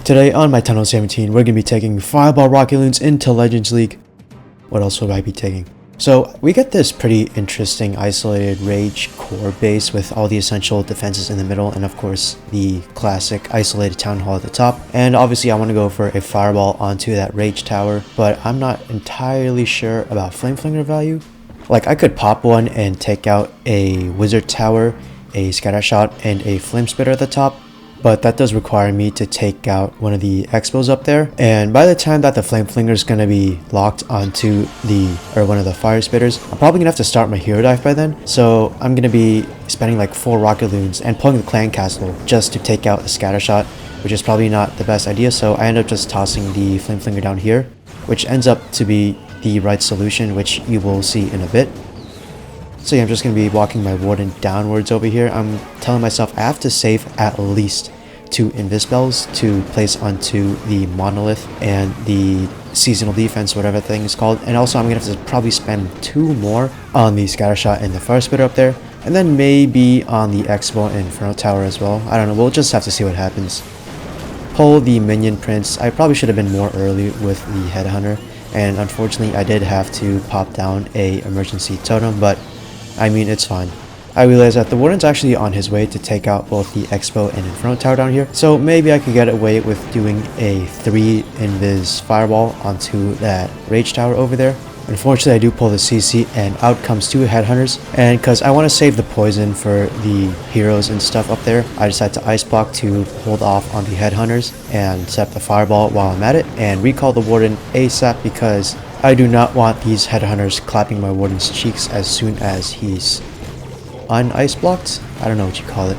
Today on my TH17, we're going to be taking Fireball Rocket Loons into Legends League. What else will I be taking? So we get this pretty interesting isolated rage core base with all the essential defenses in the middle, and of course the classic isolated town hall at the top. And obviously I want to go for a fireball onto that rage tower, but I'm not entirely sure about flame flinger value. Like, I could pop one and take out a wizard tower, a scatter shot, and a flame spitter at the top, but that does require me to take out one of the expos up there, and by the time that the flame flinger is going to be locked onto one of the fire spitters, I'm probably gonna have to start my hero dive by then. So I'm gonna be spending like 4 rocket loons and pulling the clan castle just to take out a scatter shot, which is probably not the best idea. So I end up just tossing the flame flinger down here, which ends up to be the right solution, which you will see in a bit. So yeah, I'm just going to be walking my warden downwards over here. I'm telling myself I have to save at least 2 invis-spells to place onto the monolith and the seasonal defense, whatever thing is called. And also I'm going to have to probably spend 2 more on the scattershot and the fire spitter up there. And then maybe on the expo and inferno tower as well. I don't know, we'll just have to see what happens. Pull the minion prince. I probably should have been more early with the headhunter. And unfortunately I did have to pop down a emergency totem, but I mean, it's fine. I realized that the warden's actually on his way to take out both the expo and inferno tower down here, so maybe I could get away with doing a 3 invis fireball onto that rage tower over there. Unfortunately, I do pull the CC and out comes 2 headhunters, and because I want to save the poison for the heroes and stuff up there, I decided to ice block to hold off on the headhunters and set up the fireball while I'm at it and recall the warden ASAP, because I do not want these headhunters clapping my warden's cheeks as soon as he's un-ice blocked. I don't know what you call it.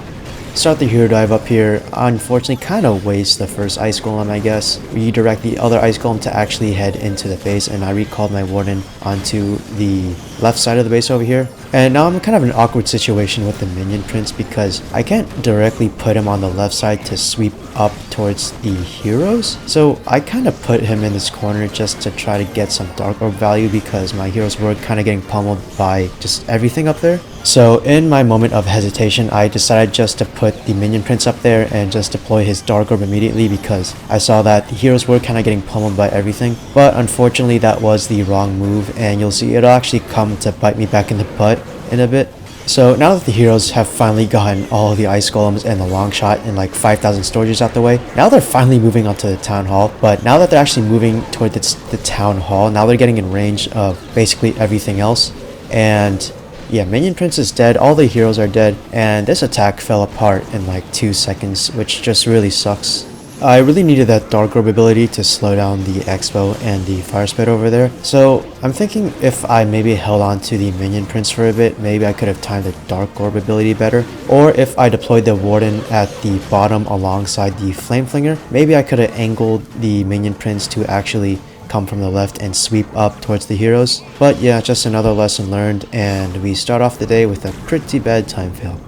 Start the hero dive up here. Unfortunately, kind of waste the first ice golem, I guess. Redirect the other ice golem to actually head into the base, and I recalled my warden onto the left side of the base over here. And now I'm kind of in an awkward situation with the minion prince, because I can't directly put him on the left side to sweep up towards the heroes. So I kind of put him in this corner just to try to get some dark orb value, because my heroes were kind of getting pummeled by just everything up there. So in my moment of hesitation, I decided just to put the minion prince up there and just deploy his dark orb immediately, because I saw that the heroes were kind of getting pummeled by everything. But unfortunately that was the wrong move, and you'll see it'll actually come to bite me back in the butt in a bit. So now that the heroes have finally gotten all the ice golems and the long shot and like 5,000 storages out the way, now they're finally moving onto the town hall. But now that they're actually moving toward the town hall, now they're getting in range of basically everything else. And yeah, minion prince is dead, all the heroes are dead, and this attack fell apart in like 2 seconds, which just really sucks. I really needed that dark orb ability to slow down the expo and the fire spitter over there. So I'm thinking if I maybe held on to the minion prince for a bit, maybe I could have timed the dark orb ability better. Or if I deployed the warden at the bottom alongside the flame flinger, maybe I could have angled the minion prince to actually come from the left and sweep up towards the heroes. But yeah, just another lesson learned, and we start off the day with a pretty bad time fail.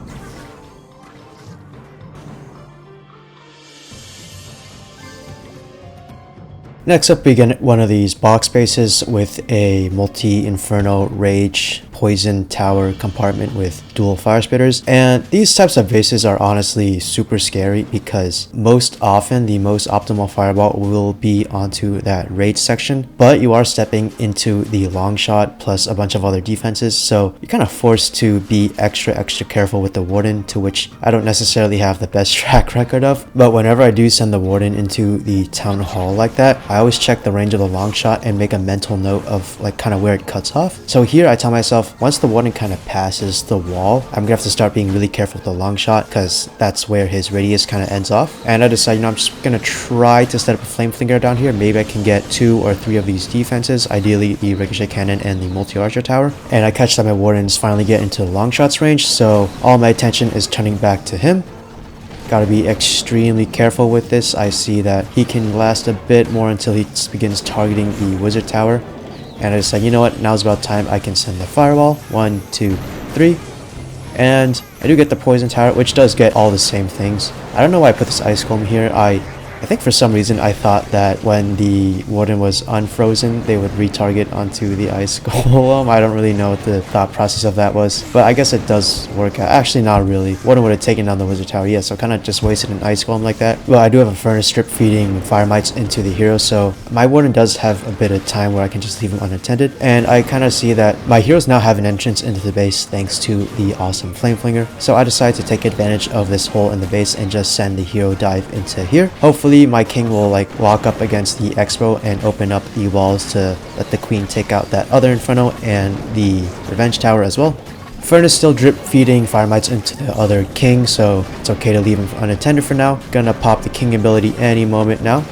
Next up, we get one of these box spaces with a multi-inferno rage poison tower compartment with dual fire spitters. And these types of bases are honestly super scary, because most often the most optimal fireball will be onto that rage section, but you are stepping into the long shot plus a bunch of other defenses, so you're kind of forced to be extra careful with the warden, to which I don't necessarily have the best track record of. But whenever I do send the warden into the town hall like that, I always check the range of the long shot and make a mental note of like kind of where it cuts off. So here I tell myself, once the warden kind of passes the wall, I'm gonna have to start being really careful with the long shot, because that's where his radius kind of ends off. And I decided, you know, I'm just gonna try to set up a flame flinger down here. Maybe I can get 2 or 3 of these defenses, ideally the ricochet cannon and the multi-archer tower. And I catch that my wardens finally get into the long shots range, so all my attention is turning back to him. Gotta be extremely careful with this. I see that he can last a bit more until he begins targeting the wizard tower. And I decided, you know what, now's about time I can send the fireball. 1, 2, 3. And I do get the poison tower, which does get all the same things. I don't know why I put this ice golem here. I I think for some reason I thought that when the Warden was unfrozen, they would retarget onto the ice golem. I don't really know what the thought process of that was, but I guess it does work out. Actually, not really. Warden would have taken down the wizard tower, yeah, so kind of just wasted an ice golem like that. Well, I do have a furnace strip feeding fire mites into the hero, so my Warden does have a bit of time where I can just leave him unattended, and I kind of see that my heroes now have an entrance into the base thanks to the awesome flame flinger, so I decided to take advantage of this hole in the base and just send the hero dive into here. Hopefully my king will like walk up against the expo and open up the walls to let the queen take out that other inferno and the revenge tower as well. Furnace still drip feeding fire mites into the other king, so it's okay to leave him unattended for now. Gonna pop the king ability any moment now.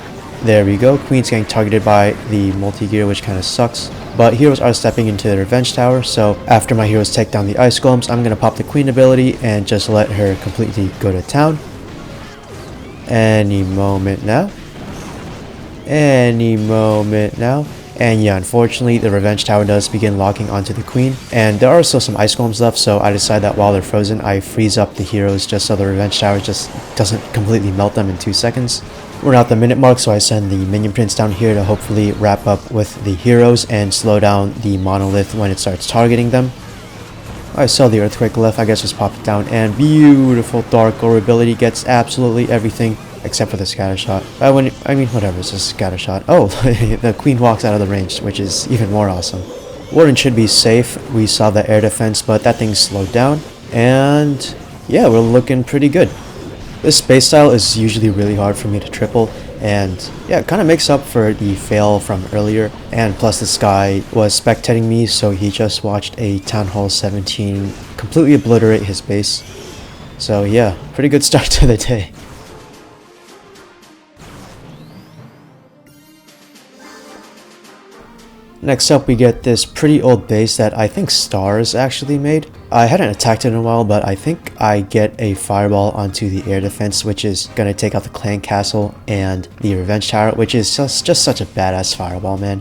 There we go. Queen's getting targeted by the multi-gear, which kind of sucks. But heroes are stepping into the revenge tower, so after my heroes take down the ice golems, I'm gonna pop the queen ability and just let her completely go to town. Any moment now. Any moment now. And yeah, unfortunately, the revenge tower does begin locking onto the queen. And there are still some ice golems left, so I decide that while they're frozen, I freeze up the heroes just so the revenge tower just doesn't completely melt them in 2 seconds. We're at the minute mark, so I send the minion prince down here to hopefully wrap up with the heroes and slow down the monolith when it starts targeting them. I saw the earthquake left, I guess just pop it down, and beautiful dark gore ability gets absolutely everything except for the scatter shot. I mean whatever, it's just a scatter shot. Oh, the queen walks out of the range, which is even more awesome. Warden should be safe. We saw the air defense, but that thing slowed down, and yeah, we're looking pretty good. This space style is usually really hard for me to triple, and yeah, it kind of makes up for the fail from earlier, and plus this guy was spectating me, so he just watched a townhall 17 completely obliterate his base. So yeah, pretty good start to the day. Next up, we get this pretty old base that I think Stars actually made. I hadn't attacked it in a while, but I think I get a fireball onto the air defense, which is going to take out the clan castle and the revenge tower, which is just such a badass fireball, man.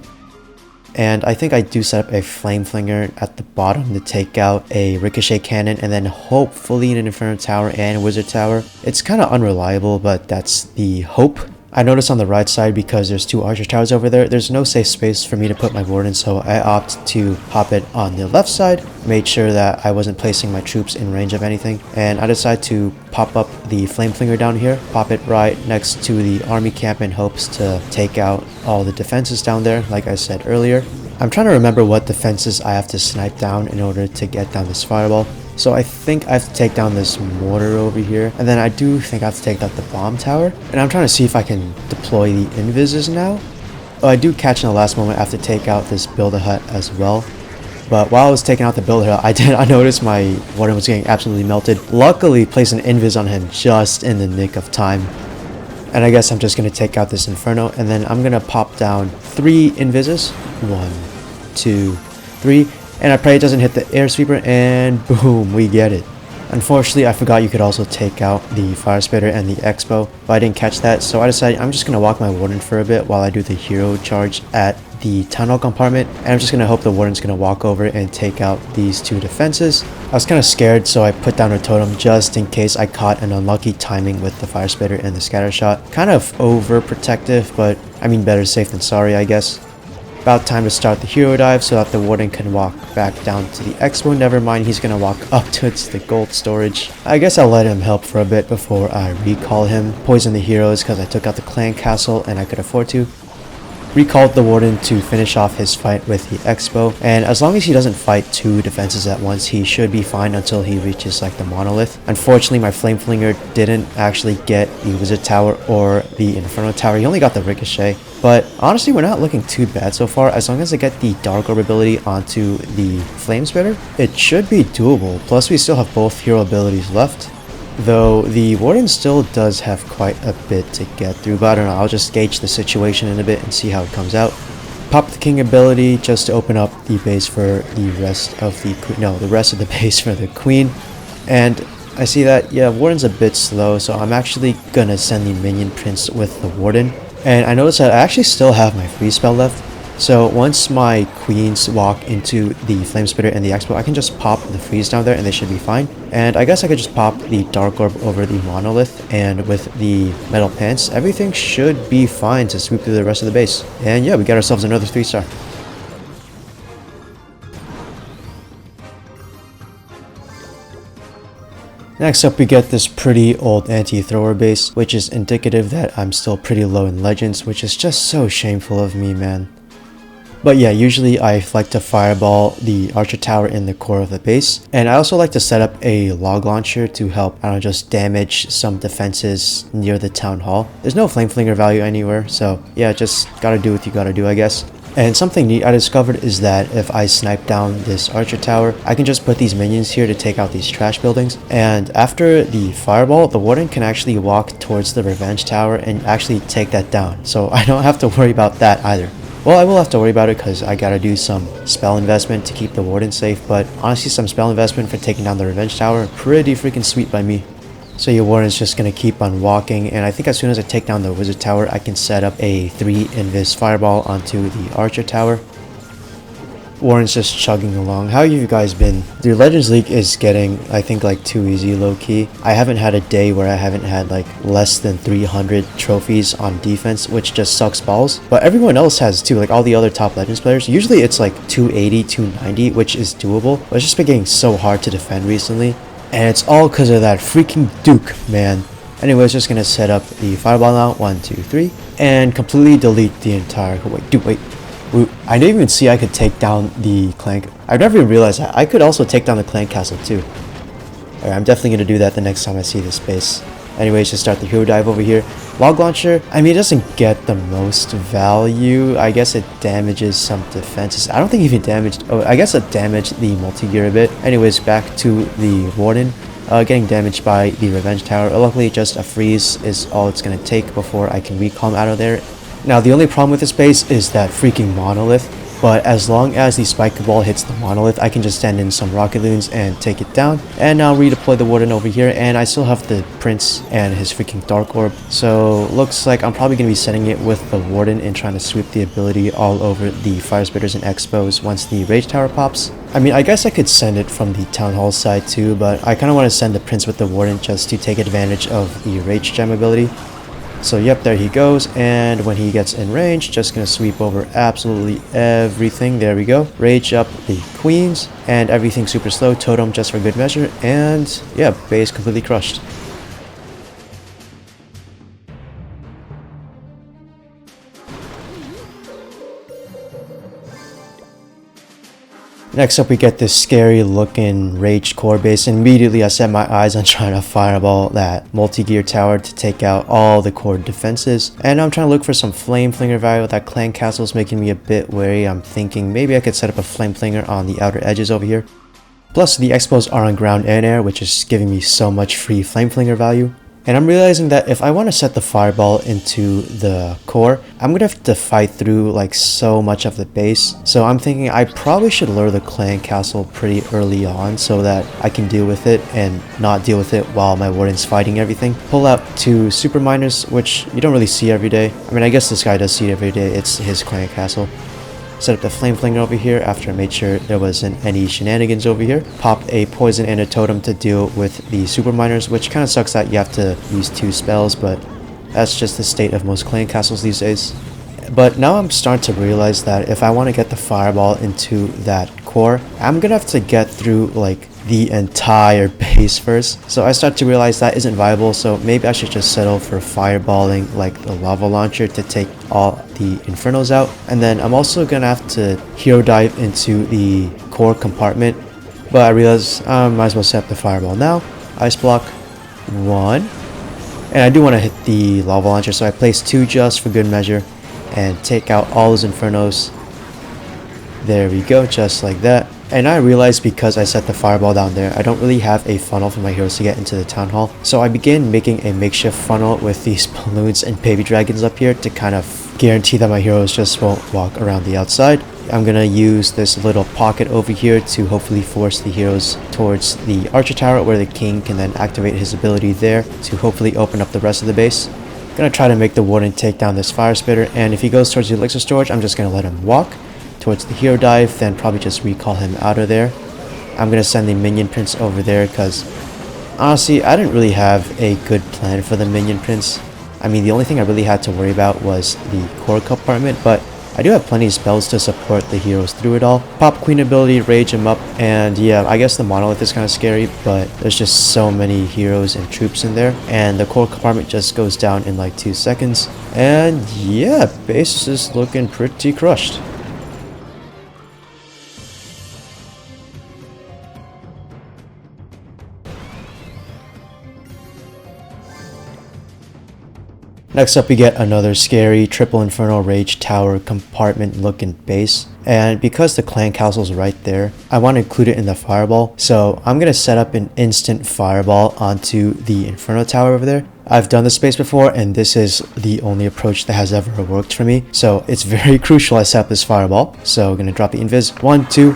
And I think I do set up a flame flinger at the bottom to take out a ricochet cannon, and then hopefully an inferno tower and wizard tower. It's kind of unreliable, but that's the hope. I noticed on the right side, because there's 2 archer towers over there, there's no safe space for me to put my warden, so I opt to pop it on the left side, made sure that I wasn't placing my troops in range of anything, and I decide to pop up the flame flinger down here, pop it right next to the army camp in hopes to take out all the defenses down there, like I said earlier. I'm trying to remember what defenses I have to snipe down in order to get down this fireball. So I think I have to take down this mortar over here, and then I do think I have to take out the bomb tower, and I'm trying to see if I can deploy the invises now. Oh, I do catch in the last moment I have to take out this build-a-hut as well. But while I was taking out the build-a-hut, I noticed my warden was getting absolutely melted. Luckily, placed an invis on him just in the nick of time. And I guess I'm just going to take out this inferno, and then I'm going to pop down 3 invises. 1, 2, 3. And I pray it doesn't hit the air sweeper, and boom, we get it. Unfortunately, I forgot you could also take out the fire spitter and the expo, but I didn't catch that, so I decided I'm just going to walk my warden for a bit while I do the hero charge at the tunnel compartment, and I'm just going to hope the warden's going to walk over and take out these 2 defenses. I was kind of scared, so I put down a totem just in case I caught an unlucky timing with the fire spitter and the scatter shot. Kind of overprotective, but I mean better safe than sorry, I guess. About time to start the hero dive so that the warden can walk back down to the expo. Never mind, he's gonna walk up towards the gold storage. I guess I'll let him help for a bit before I recall him. Poison the heroes because I took out the clan castle and I could afford to. Recalled the warden to finish off his fight with the expo, and as long as he doesn't fight 2 defenses at once, he should be fine until he reaches like the monolith. Unfortunately, my flame flinger didn't actually get the wizard tower or the inferno tower. He only got the ricochet, but honestly we're not looking too bad so far. As long as I get the dark orb ability onto the flame spitter, it should be doable. Plus we still have both hero abilities left, though the warden still does have quite a bit to get through, but I don't know, I'll just gauge the situation in a bit and see how it comes out. Pop the king ability just to open up the base for the rest of the base for the queen. And I see that, yeah, warden's a bit slow, so I'm actually gonna send the minion prince with the warden. And I noticed that I actually still have my freeze spell left, So once my queens walk into the flame spitter and the expo, I can just pop the freeze down there and they should be fine. And I guess I could just pop the dark orb over the monolith, and with the metal pants, everything should be fine to sweep through the rest of the base. And yeah, we got ourselves another 3-star. Next up, we get this pretty old anti-thrower base, which is indicative that I'm still pretty low in legends, which is just so shameful of me, man. But yeah, usually I like to fireball the archer tower in the core of the base, and I also like to set up a log launcher to help, I don't know, just damage some defenses near the town hall. There's no flame flinger value anywhere, so yeah, just gotta do what you gotta do, I guess. And something neat I discovered is that if I snipe down this archer tower, I can just put these minions here to take out these trash buildings. And after the fireball, the warden can actually walk towards the revenge tower and actually take that down. So I don't have to worry about that either. Well, I will have to worry about it because I gotta do some spell investment to keep the warden safe, but honestly, some spell investment for taking down the revenge tower, pretty freaking sweet by me. So your warden's just gonna keep on walking, and I think as soon as I take down the wizard tower, I can set up a 3 invis fireball onto the archer tower. Warden's just chugging along. How have you guys been? Dude, Legends League is getting, I think, like too easy low-key. I haven't had a day where I haven't had like less than 300 trophies on defense, which just sucks balls. But everyone else has too, like all the other top Legends players. Usually it's like 280, 290, which is doable. But it's just been getting so hard to defend recently. And it's all because of that freaking Duke, man. Anyways, just gonna set up the fireball now. 1, 2, 3. And completely delete the entire... Wait, dude, wait. I didn't even see I could take down the clan... I never even realized that. I could also take down the clan castle too. Alright, I'm definitely gonna do that the next time I see this base. Anyways, just start the hero dive over here. Log launcher, I mean, it doesn't get the most value. I guess it damages some defenses. I don't think even damaged... Oh, I guess it damaged the multi-gear a bit. Anyways, back to the warden. Getting damaged by the revenge tower. Luckily, just a freeze is all it's going to take before I can recalm out of there. Now, the only problem with this base is that freaking monolith. But as long as the spike ball hits the monolith, I can just send in some rocket loons and take it down. And now redeploy the warden over here, and I still have the prince and his freaking dark orb. So looks like I'm probably going to be setting it with the warden and trying to sweep the ability all over the fire spitters and expos once the rage tower pops. I mean, I guess I could send it from the town hall side too, but I kind of want to send the prince with the warden just to take advantage of the rage gem ability. So yep, there he goes, and when he gets in range, just gonna sweep over absolutely everything. There we go. Rage up the queens, and everything super slow. Totem just for good measure, and yeah, base completely crushed. Next up, we get this scary looking rage core base. Immediately I set my eyes on trying to fireball that multi-gear tower to take out all the core defenses, and I'm trying to look for some flame flinger value. That clan castle is making me a bit wary. I'm thinking maybe I could set up a flame flinger on the outer edges over here. Plus the expos are on ground and air, which is giving me so much free flame flinger value. And I'm realizing that if I want to set the fireball into the core, I'm going to have to fight through like so much of the base. So I'm thinking I probably should lure the clan castle pretty early on so that I can deal with it and not deal with it while my warden's fighting everything. Pull out 2 super miners, which you don't really see every day. I mean, I guess this guy does see it every day. It's his clan castle. Set up the flame flinger over here after I made sure there wasn't any shenanigans over here. Popped a poison and a totem to deal with the super miners, which kind of sucks that you have to use 2 spells, but that's just the state of most clan castles these days. But now I'm starting to realize that if I want to get the fireball into that core, I'm gonna have to get through like the entire base first. So I start to realize that isn't viable, so maybe I should just settle for fireballing like the lava launcher to take all the infernos out. And then I'm also gonna have to hero dive into the core compartment, but I realize I might as well set up the fireball now. Ice block 1, and I do want to hit the lava launcher, so I place 2 just for good measure and take out all those infernos. There we go, just like that. And I realized because I set the fireball down there, I don't really have a funnel for my heroes to get into the town hall. So I began making a makeshift funnel with these balloons and baby dragons up here to kind of guarantee that my heroes just won't walk around the outside. I'm gonna use this little pocket over here to hopefully force the heroes towards the archer tower, where the king can then activate his ability there to hopefully open up the rest of the base. Gonna try to make the Warden take down this fire spitter, and if he goes towards the elixir storage, I'm just gonna let him walk towards the hero dive, then probably just recall him out of there. I'm gonna send the minion prince over there because honestly, I didn't really have a good plan for the minion prince. I mean, the only thing I really had to worry about was the core compartment, but I do have plenty of spells to support the heroes through it all. Pop queen ability, rage him up, and yeah, I guess the monolith is kind of scary, but there's just so many heroes and troops in there, and the core compartment just goes down in like 2 seconds. And yeah, base is looking pretty crushed. Next up we get another scary triple inferno rage tower compartment looking base, and because the clan castle is right there, I want to include it in the fireball, so I'm going to set up an instant fireball onto the inferno tower over there. I've done this space before, and this is the only approach that has ever worked for me, so it's very crucial I set up this fireball. So I'm going to drop the invis, 1, 2.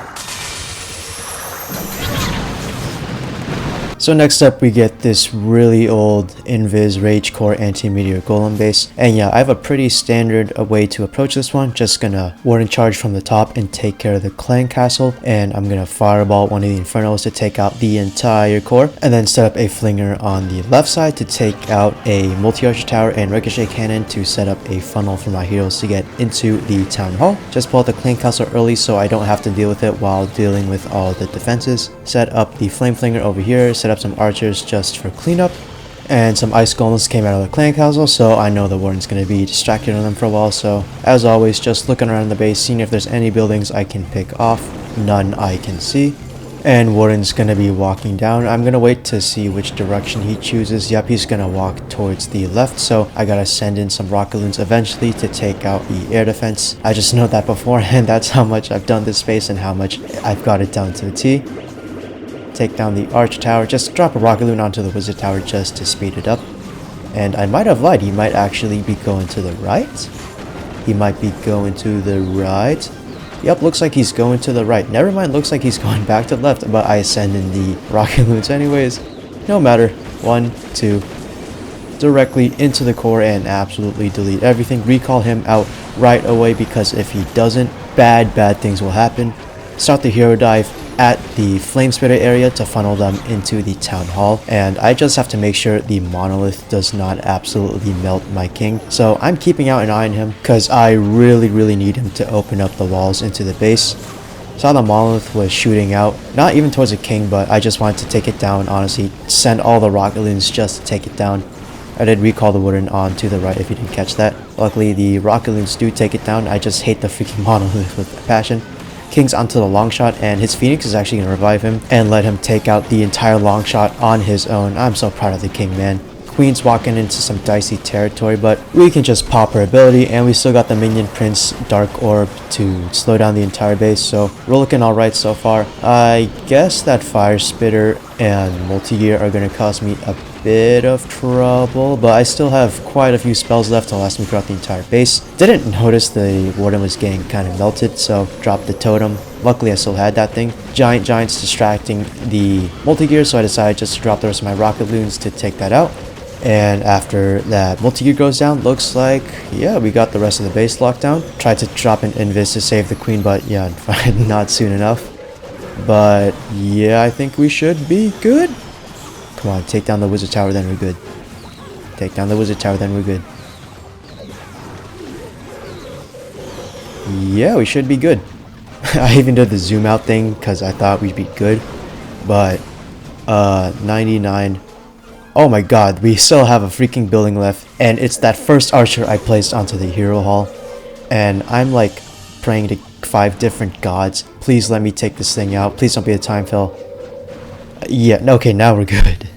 So next up we get this really old invis rage core anti-meteor golem base, and yeah, I have a pretty standard way to approach this one. Just gonna warden charge from the top and take care of the clan castle, and I'm gonna fireball one of the infernos to take out the entire core, and then set up a flinger on the left side to take out a multi-archer tower and ricochet cannon to set up a funnel for my heroes to get into the town hall. Just pull out the clan castle early so I don't have to deal with it while dealing with all the defenses. Set up the flame flinger over here, set up some archers just for cleanup, and some ice golems came out of the clan castle, so I know the warden's going to be distracted on them for a while. So as always, just looking around the base, seeing if there's any buildings I can pick off. None I can see. And warden's going to be walking down. I'm going to wait to see which direction he chooses. Yep, he's going to walk towards the left, so I gotta send in some rocket loons eventually to take out the air defense. I just know that beforehand. That's how much I've done this space and how much I've got it down to the T. Take down the arch tower, just drop a rocket loon onto the wizard tower just to speed it up. And I might have lied, he might actually be going to the right. He might be going to the right. Yep, looks like he's going to the right. Never mind, looks like he's going back to the left, but I send in the rocket loons anyways. No matter. 1, 2. Directly into the core and absolutely delete everything. Recall him out right away, because if he doesn't, bad things will happen. Start the hero dive at the flame spitter area to funnel them into the town hall, and I just have to make sure the monolith does not absolutely melt my king. So I'm keeping out an eye on him because I really need him to open up the walls into the base. Saw the monolith was shooting out, not even towards the king, but I just wanted to take it down. Honestly, send all the rocket loons just to take it down. I did recall the warden on to the right if you didn't catch that. Luckily the rocket loons do take it down. I just hate the freaking monolith with a passion. King's onto the long shot, and his phoenix is actually going to revive him and let him take out the entire long shot on his own. I'm so proud of the king, man. Queen's walking into some dicey territory, but we can just pop her ability, and we still got the minion prince dark orb to slow down the entire base, so we're looking alright so far. I guess that fire spitter and multi-gear are going to cause me a bit of trouble, but I still have quite a few spells left to last me throughout the entire base. Didn't notice the warden was getting kind of melted, so dropped the totem. Luckily I still had that thing. Giants distracting the multi-gear, so I decided just to drop the rest of my rocket loons to take that out. And after that multi-gear goes down, looks like, yeah, we got the rest of the base locked down. Tried to drop an invis to save the queen, but yeah, not soon enough. But yeah, I think we should be good. Come on, take down the wizard tower, then we're good. Take down the wizard tower, then we're good. Yeah, we should be good. I even did the zoom out thing because I thought we'd be good. But 99. Oh my god, we still have a freaking building left, and it's that first archer I placed onto the hero hall, and I'm like praying to 5 different gods, please let me take this thing out, please don't be a time fill. Yeah, okay, now we're good.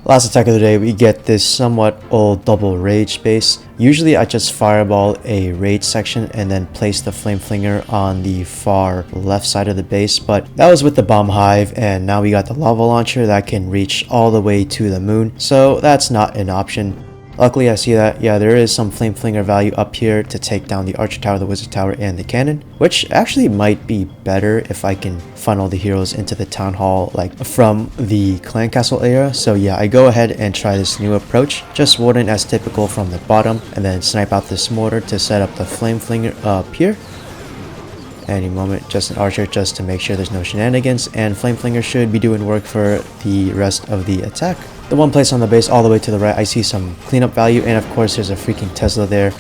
Last attack of the day, we get this somewhat old double rage base. Usually I just fireball a rage section and then place the flame flinger on the far left side of the base, but that was with the bomb hive, and now we got the lava launcher that can reach all the way to the moon, so that's not an option. Luckily I see that, yeah, there is some flame flinger value up here to take down the archer tower, the wizard tower, and the cannon, which actually might be better if I can funnel the heroes into the town hall like from the clan castle area. So yeah, I go ahead and try this new approach, just warden as typical from the bottom, and then snipe out this mortar to set up the flame flinger up here. Any moment, just an archer just to make sure there's no shenanigans, and flame flinger should be doing work for the rest of the attack. The one place on the base all the way to the right, I see some cleanup value, and of course there's a freaking Tesla there.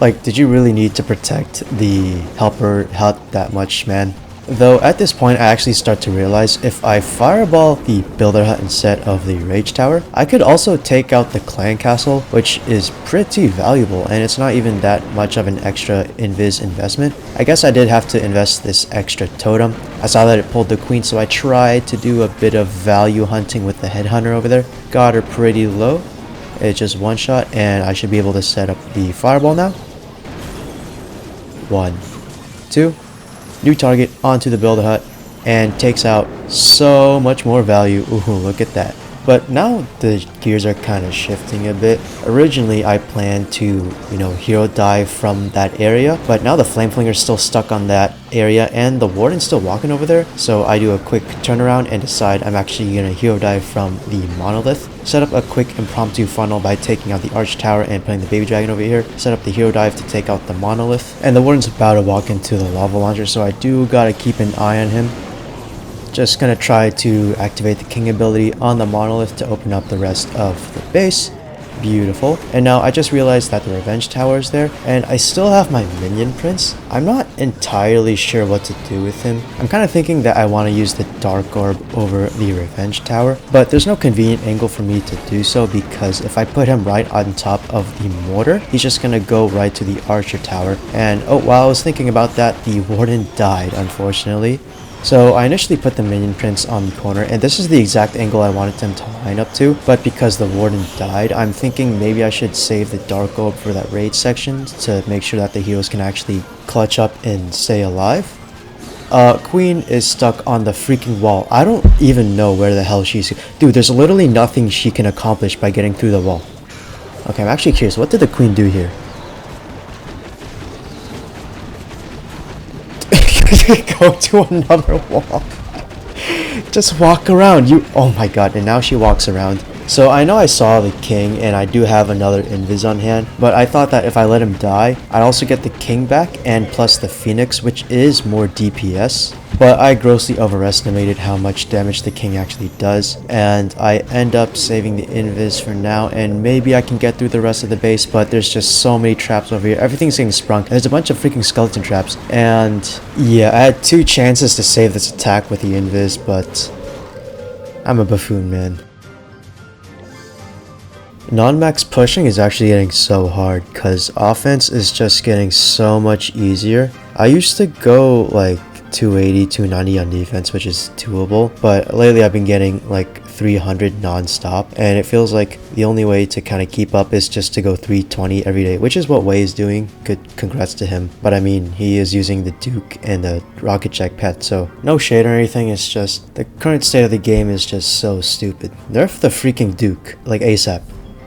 Like, did you really need to protect the helper hut that much, man? Though at this point I actually start to realize if I fireball the builder hut instead of the rage tower, I could also take out the clan castle, which is pretty valuable, and it's not even that much of an extra invis investment. I guess I did have to invest this extra totem. I saw that it pulled the queen, so I tried to do a bit of value hunting with the headhunter over there. Got her pretty low. It's just one shot, and I should be able to set up the fireball now. 1, 2. New target onto the builder hut, and takes out so much more value. Ooh, look at that. But now the gears are kind of shifting a bit. Originally I planned to, hero dive from that area, but now the flame flinger is still stuck on that area and the warden's still walking over there. So I do a quick turnaround and decide I'm actually gonna hero dive from the monolith. Set up a quick impromptu funnel by taking out the arch tower and putting the baby dragon over here. Set up the hero dive to take out the monolith. And the warden's about to walk into the lava launcher, so I do gotta keep an eye on him. Just gonna try to activate the king ability on the monolith to open up the rest of the base. Beautiful. And now I just realized that the revenge tower is there, and I still have my minion prince. I'm not entirely sure what to do with him. I'm kind of thinking that I want to use the dark orb over the revenge tower, but there's no convenient angle for me to do so, because if I put him right on top of the mortar, he's just gonna go right to the archer tower. And oh, while I was thinking about that, the warden died, unfortunately. So I initially put the minion prince on the corner, and this is the exact angle I wanted him to line up to, but because the warden died, I'm thinking maybe I should save the dark orb for that raid section to make sure that the heroes can actually clutch up and stay alive. Queen is stuck on the freaking wall. I don't even know where the hell she's... Dude, there's literally nothing she can accomplish by getting through the wall. Okay, I'm actually curious, what did the queen do here? Go to another wall. Just walk around. Oh my god, and now she walks around. So I know I saw the king, and I do have another invis on hand, but I thought that if I let him die, I'd also get the king back, and plus the phoenix, which is more DPS. But I grossly overestimated how much damage the king actually does, and I end up saving the invis for now, and maybe I can get through the rest of the base, but there's just so many traps over here. Everything's getting sprung. There's a bunch of freaking skeleton traps, and yeah, I had 2 chances to save this attack with the invis, but I'm a buffoon, man. Non-max pushing is actually getting so hard because offense is just getting so much easier. I used to go like 280, 290 on defense, which is doable, but lately I've been getting like 300 non-stop, and it feels like the only way to kind of keep up is just to go 320 every day, which is what Wei is doing. Good, congrats to him. But I mean, he is using the Duke and the Rocket Jack pet, so no shade or anything. It's just the current state of the game is just so stupid. Nerf the freaking Duke, like ASAP.